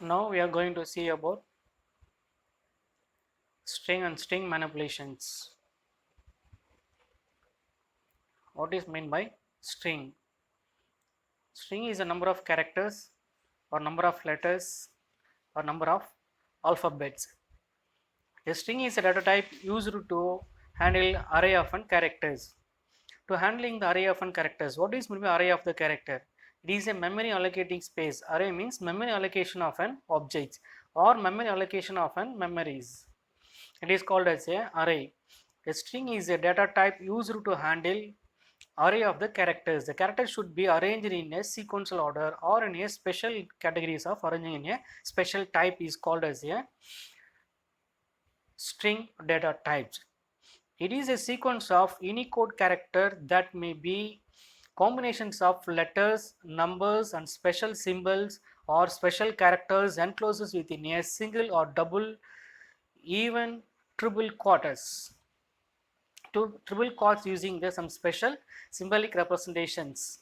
Now we are going to see about string and string manipulations. What is meant by string? String is a number of characters or number of letters or number of alphabets. A string is a data type used to handle array of n characters. To handling the array of n characters, what is meant by array of the character? It is a memory allocating space. Array means memory allocation of an objects or memory allocation of an memories. It is called as a array. A string is a data type used to handle array of the characters. The characters should be arranged in a sequential order or in a special categories of arranging in a special type is called as a string data types. It is a sequence of Unicode character that may be combinations of letters, numbers and special symbols or special characters enclosed within a single or double, even triple quotes. To triple quotes using some special symbolic representations.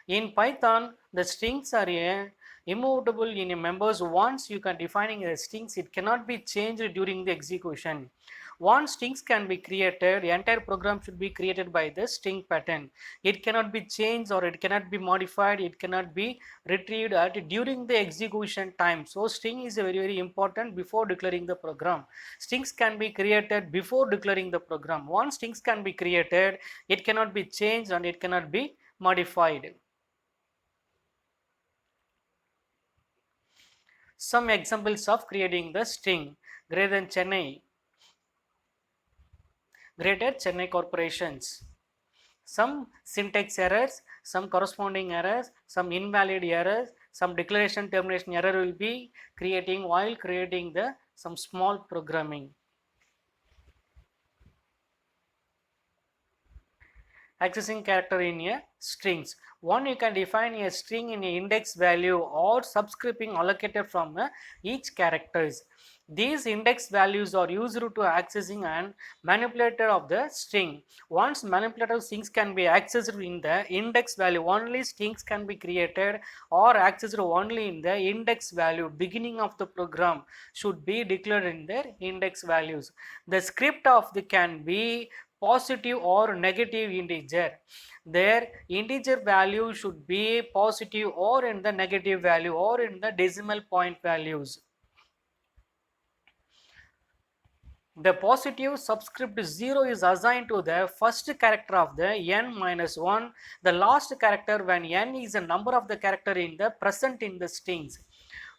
In Python, the strings are immutable in a members. Once you can defining the strings, it cannot be changed during the execution. Once strings can be created, the entire program should be created by the string pattern. It cannot be changed or it cannot be modified, it cannot be retrieved during the execution time. So string is very important before declaring the program. Strings can be created before declaring the program. Once strings can be created, it cannot be changed and it cannot be modified. Some examples of creating the string: greater than Chennai, Greater Chennai corporations. Some syntax errors, some corresponding errors, some invalid errors, some declaration termination error will be creating while creating the some small programming. Accessing character in a strings. One, you can define a string in a index value or subscripting allocated from each characters. These index values are used to accessing and manipulator of the string. Once manipulator strings can be accessed in the index value, only strings can be created or accessed only in the index value. Beginning of the program should be declared in their index values. The script of the can be positive or negative integer. Their integer value should be positive or in the negative value or in the decimal point values. The positive subscript 0 is assigned to the first character of the n minus 1, the last character when n is a number of the character in the present in the strings.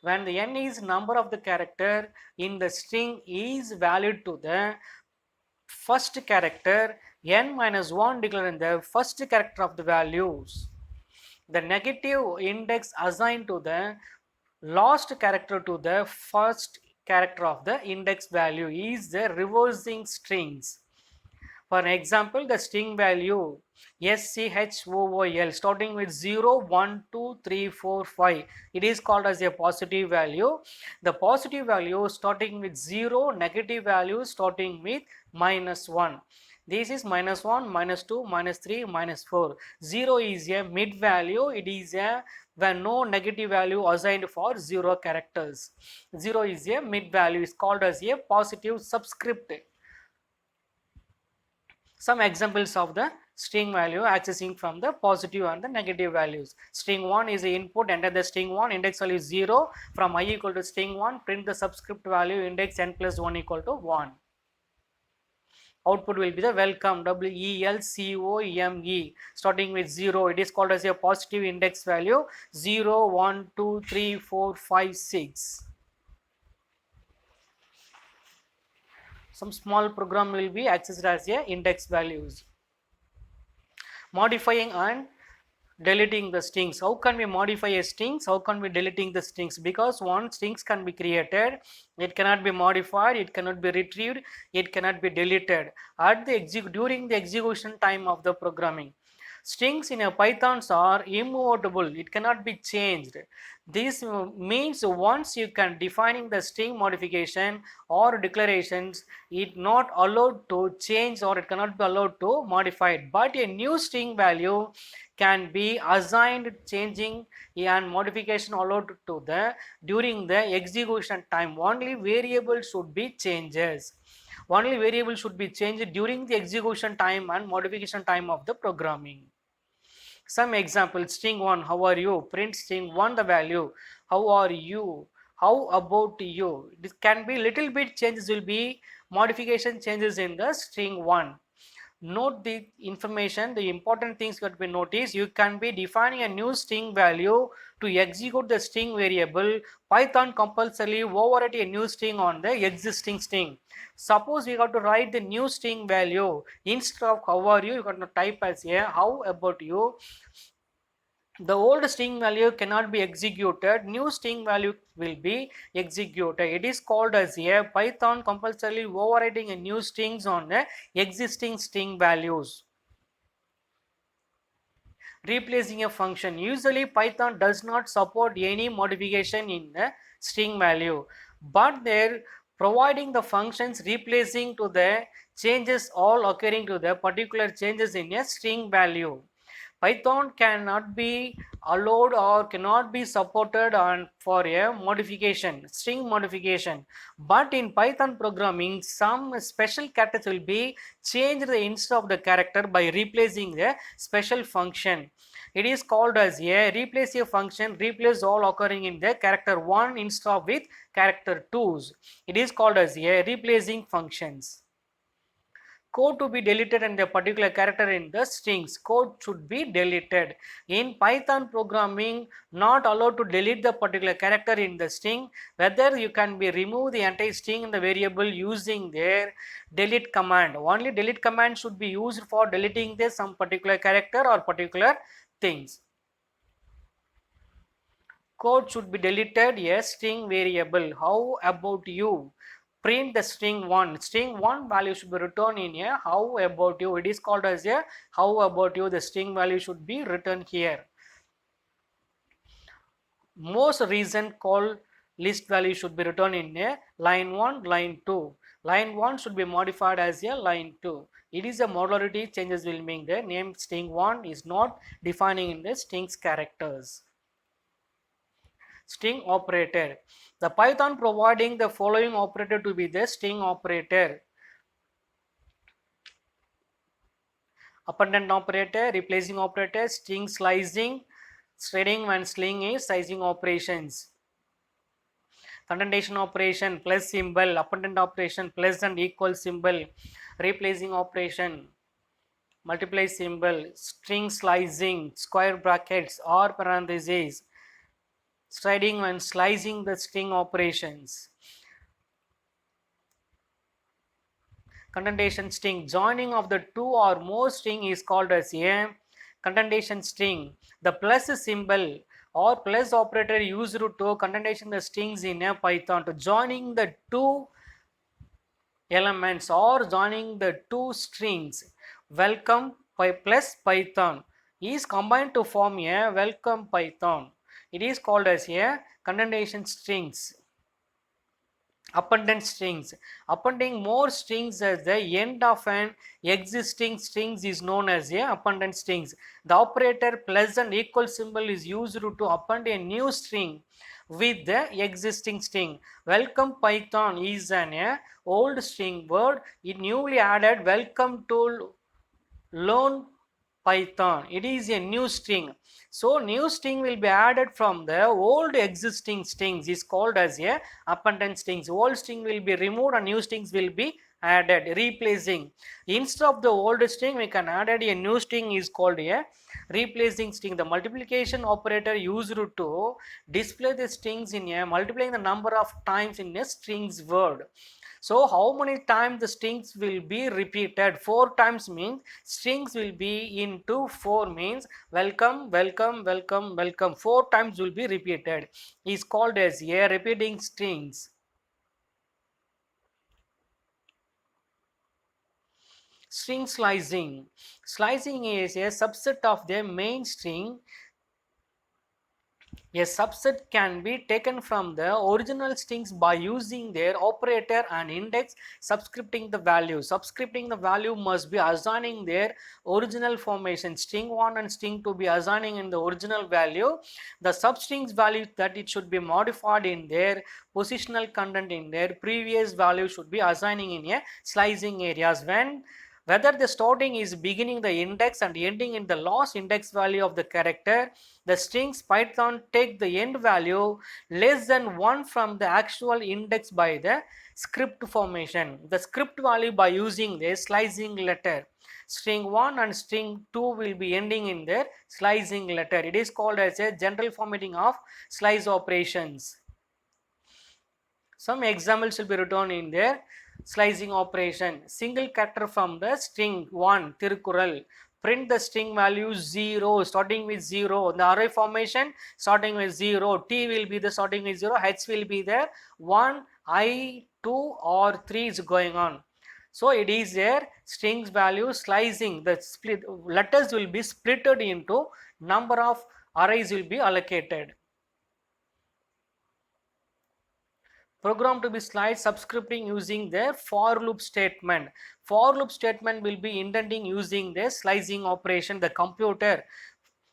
When the n is number of the character in the string is valid to the first character, n minus 1 declared in the first character of the values. The negative index assigned to the last character to the first character of the index value is the reversing strings. For an example, the string value SCHOOL starting with 0, 1, 2, 3, 4, 5. It is called as a positive value. The positive value starting with 0, negative value starting with minus 1. This is minus 1, minus 2, minus 3, minus 4. 0 is a mid value. It is a when no negative value assigned for 0 characters. 0 is a mid value. It's called as a positive subscript. Some examples of the string value accessing from the positive and the negative values. String 1 is the input, enter the string 1, index value is 0, from I equal to string 1, print the subscript value index n plus 1 equal to 1. Output will be the welcome, WELCOME, starting with 0. It is called as a positive index value 0, 1, 2, 3, 4, 5, 6. Some small program will be accessed as a index values. Modifying and deleting the strings. How can we modify a strings? How can we deleting the strings? Because one strings can be created, it cannot be modified, it cannot be retrieved, it cannot be deleted at the during the execution time of the programming. Strings in a Pythons are immutable, it cannot be changed. This means once you can defining the string modification or declarations, it not allowed to change or it cannot be allowed to modify it. But a new string value can be assigned, changing and modification allowed to the during the execution time. Only variable should be changes. Only variable should be changed during the execution time and modification time of the programming. Some example: string 1, how are you? Print string 1 the value, how are you? How about you? This can be little bit changes, will be modification changes in the string 1. Note the information, the important things that we notice. You can be defining a new string value to execute the string variable. Python compulsorily overwrite a new string on the existing string. Suppose we got to write the new string value instead of how are you, you got to type as a how about you. The old string value cannot be executed, new string value will be executed. It is called as a Python compulsorily overriding a new strings on the existing string values. Replacing a function. Usually Python does not support any modification in the string value, but they're providing the functions replacing to the changes all occurring to the particular changes in a string value. Python cannot be allowed or cannot be supported on for a modification, string modification. But in Python programming, some special characters will be changed instead of the character by replacing the special function. It is called as a replace a function, replace all occurring in the character 1 instead of with character 2's. It is called as a replacing functions. Code to be deleted and the particular character in the strings. Code should be deleted. In Python programming, not allowed to delete the particular character in the string. Whether you can be remove the entire string in the variable using their delete command. Only delete command should be used for deleting the some particular character or particular things. Code should be deleted a string variable. How about you? Print the string 1. String 1 value should be returned in a how about you. It is called as a how about you. The string value should be written here. Most recent call list value should be written in a line 1, line 2. Line 1 should be modified as a line 2. It is a modularity changes will mean the name string 1 is not defining in the strings characters. String operator. The Python providing the following operator to be the string operator. Appendant operator, replacing operator, string slicing, threading when sling is sizing operations. Concatenation operation plus symbol, appendant operation plus and equal symbol, replacing operation, multiply symbol, string slicing, square brackets or parentheses, threading when slicing the string operations. Concatenation string, joining of the two or more string is called as a concatenation string. The plus symbol or plus operator used to concatenation the strings in a Python. To joining the two elements or joining the two strings, welcome plus Python is combined to form a welcome Python. It is called as a concatenation strings. Appendant strings. Appending more strings at the end of an existing strings is known as a appendant strings. The operator plus and equal symbol is used to append a new string with the existing string. Welcome Python is an old string word. It newly added welcome to learn Python. It is a new string. So new string will be added from the old existing strings is called as a appendant strings. Old string will be removed and new strings will be added, replacing. Instead of the old string, we can add a new string is called a replacing string. The multiplication operator used to display the strings in a multiplying the number of times in a strings word. So how many times the strings will be repeated? 4 times means strings will be into 4 means welcome, welcome, welcome, welcome. 4 times will be repeated. Is called as a repeating strings. String slicing. Slicing is a subset of the main string. A subset can be taken from the original strings by using their operator and index subscripting the value. Subscripting the value must be assigning their original formation. String 1 and string 2 be assigning in the original value. The substrings value that it should be modified in their positional content in their previous value should be assigning in a slicing areas. Whether the starting is beginning the index and ending in the last index value of the character, the strings Python take the end value less than 1 from the actual index by the script formation. The script value by using the slicing letter. String 1 and string 2 will be ending in their slicing letter. It is called as a general formatting of slice operations. Some examples will be written in there. Slicing operation. Single character from the string 1, Tirukural. Print the string value 0, starting with 0. The array formation starting with 0. T will be the starting with 0. H will be there. 1, I, 2 or 3 is going on. So it is there strings value slicing. The split letters will be splitted into number of arrays will be allocated. Program to be sliced subscripting using the for loop statement. For loop statement will be indenting using the slicing operation. The computer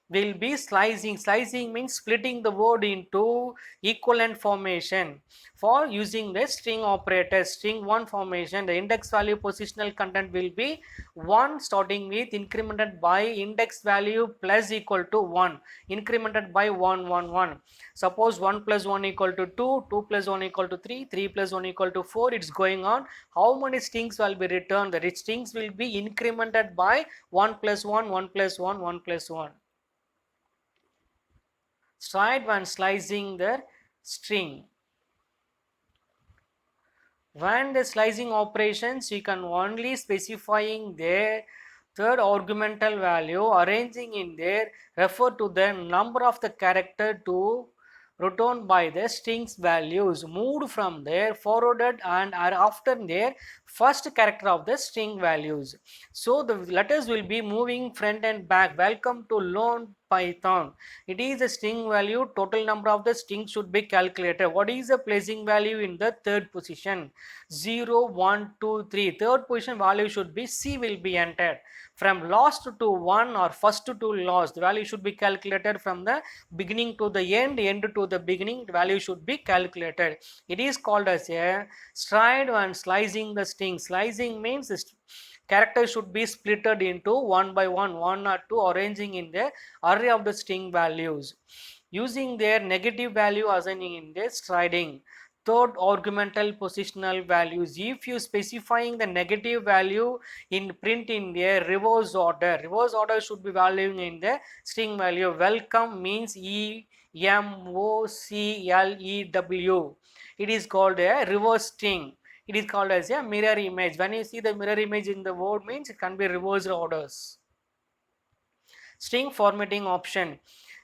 will be slicing. Slicing means splitting the word into equivalent formation. For using the string operator, string 1 formation, the index value positional content will be 1 starting with incremented by index value plus equal to 1, incremented by 1 1 1. Suppose 1 plus 1 equal to 2, 2 plus 1 equal to 3, 3 plus 1 equal to 4, it's going on. How many strings will be returned? The strings will be incremented by 1 plus 1, 1 plus 1, 1 plus 1. Stride when slicing the string. When the slicing operations, you can only specifying their third argumental value, arranging in there, refer to the number of the character to returned by the strings values, moved from there, forwarded and are after their first character of the string values. So the letters will be moving front and back. Welcome to Learn Python. It is a string value. Total number of the strings should be calculated. What is the placing value in the third position? 0, 1, 2, 3. Third position value should be C will be entered. From last to 1 or first to last, the value should be calculated from the beginning to the end, end to the beginning, the value should be calculated. It is called as a stride and slicing the string. Slicing means characters should be splitted into 1 by 1, 1 or 2, arranging in the array of the string values. Using their negative value assigning in the striding. Third argumental positional values. If you specifying the negative value in print in their reverse order should be valuing in the string value. Welcome means EMOCLEW. It is called a reverse string. It is called as a mirror image. When you see the mirror image in the word means it can be reversed orders. String formatting option.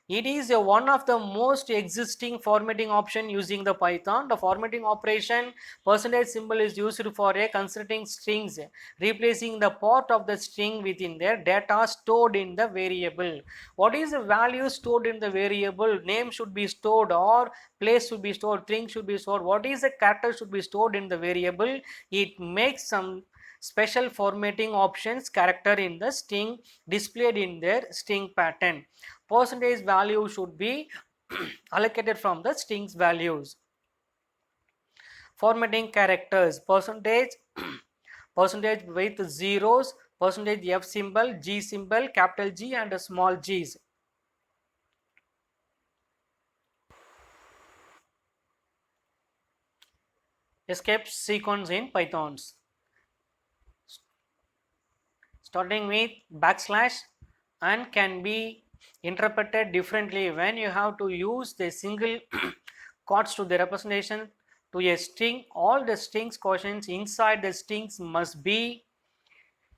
It is one of the most existing formatting option using the Python. The formatting operation percentage symbol is used for a converting strings, replacing the part of the string within their data stored in the variable. What is the value stored in the variable? Name should be stored or place should be stored, string should be stored. What is the character should be stored in the variable? It makes some special formatting options character in the string displayed in their string pattern. Percentage value should be allocated from the strings values. Formatting characters, percentage percentage with zeros, percentage F symbol, G symbol, capital G and small g's. Escape sequence in Pythons. Starting with backslash and can be interpreted differently when you have to use the single quotes to the representation to a string. All the strings quotients inside the strings must be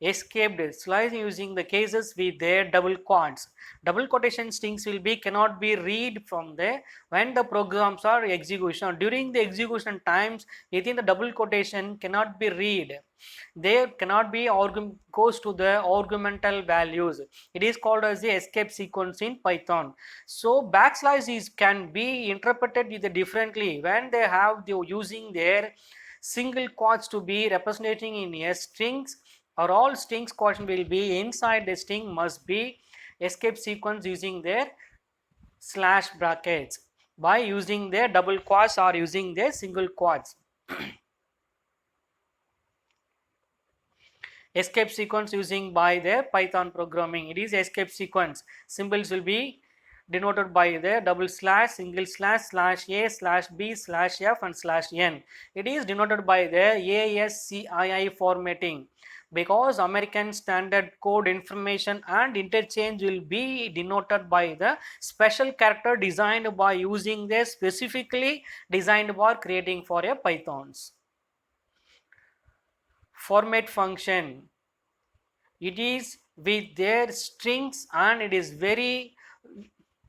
escaped slice using the cases with their double quotes. Double quotation strings will be cannot be read from the when the programs are execution. During the execution times, within the double quotation cannot be read. There cannot be goes to the argumental values. It is called as the escape sequence in Python. So backslash is can be interpreted with differently when they have the using their single quotes to be representing in a strings, or all strings quotient will be inside the string must be escape sequence using their slash brackets by using their double quotes or using their single quotes. Escape sequence using by the Python programming. It is escape sequence. Symbols will be denoted by the double slash, single slash, slash a, slash b, slash f and slash n. It is denoted by the ASCII formatting. Because American Standard Code information and interchange will be denoted by the special character designed by using the specifically designed for creating for a Pythons. Format function, it is with their strings and it is very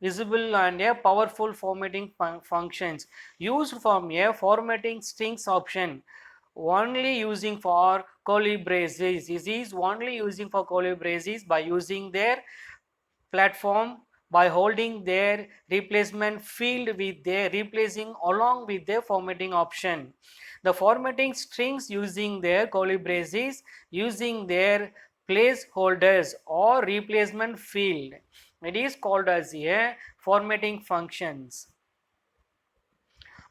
visible and a powerful formatting functions used from a formatting strings option, only using for curly braces. This is only using for curly braces by using their platform, by holding their replacement field with their replacing along with their formatting option. The formatting strings using their curly braces using their placeholders or replacement field. It is called as a formatting functions.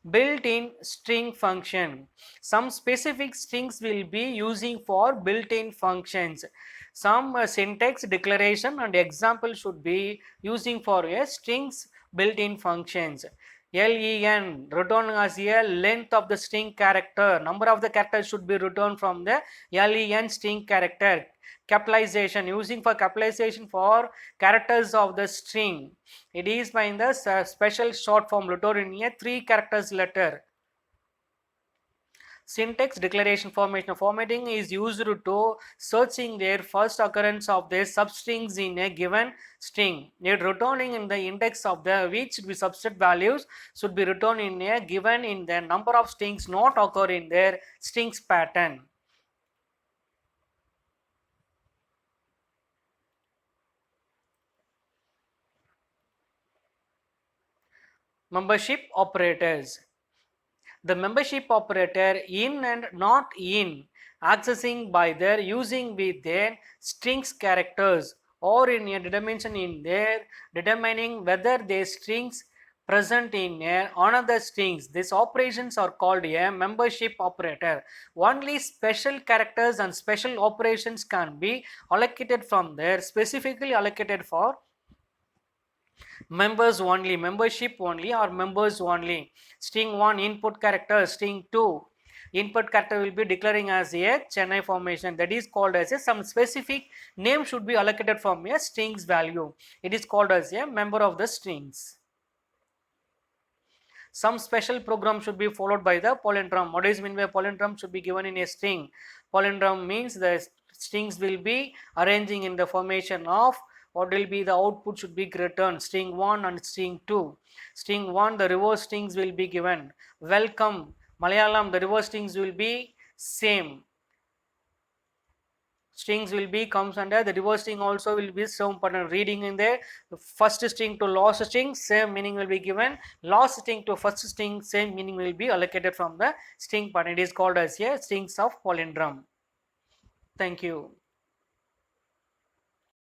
Built-in string function. Some specific strings will be using for built-in functions. Some syntax declaration and example should be using for a strings built-in functions. len return as a length of the string character. Number of the characters should be returned from the len string character. Capitalization, using for capitalization for characters of the string. It is by the special short form letter in a 3 characters letter. Syntax declaration formation. Formatting is used to searching their first occurrence of their substrings in a given string. It returning in the index of the which the subset values should be returned in a given in the number of strings not occur in their strings pattern. Membership operators. The membership operator in and not in accessing by their using with their strings characters or in a dimension in their determining whether their strings present in another strings. These operations are called a membership operator. Only special characters and special operations can be allocated from there, specifically allocated for members only, membership only or members only. String 1 input character, string 2 input character will be declaring as a Chennai formation, that is called as a some specific name should be allocated from a strings value. It is called as a member of the strings. Some special program should be followed by the palindrome. What is meant by palindrome? Should be given in a string. Palindrome means the strings will be arranging in the formation of what will be the output should be returned, string 1 and string 2. String 1, the reverse strings will be given. Welcome Malayalam, the reverse strings will be same. Strings will be comes under the reverse string also will be some pattern reading in there. First string to last string same meaning will be given. Last string to first string same meaning will be allocated from the string pattern. It is called as a strings of palindrome. Thank you.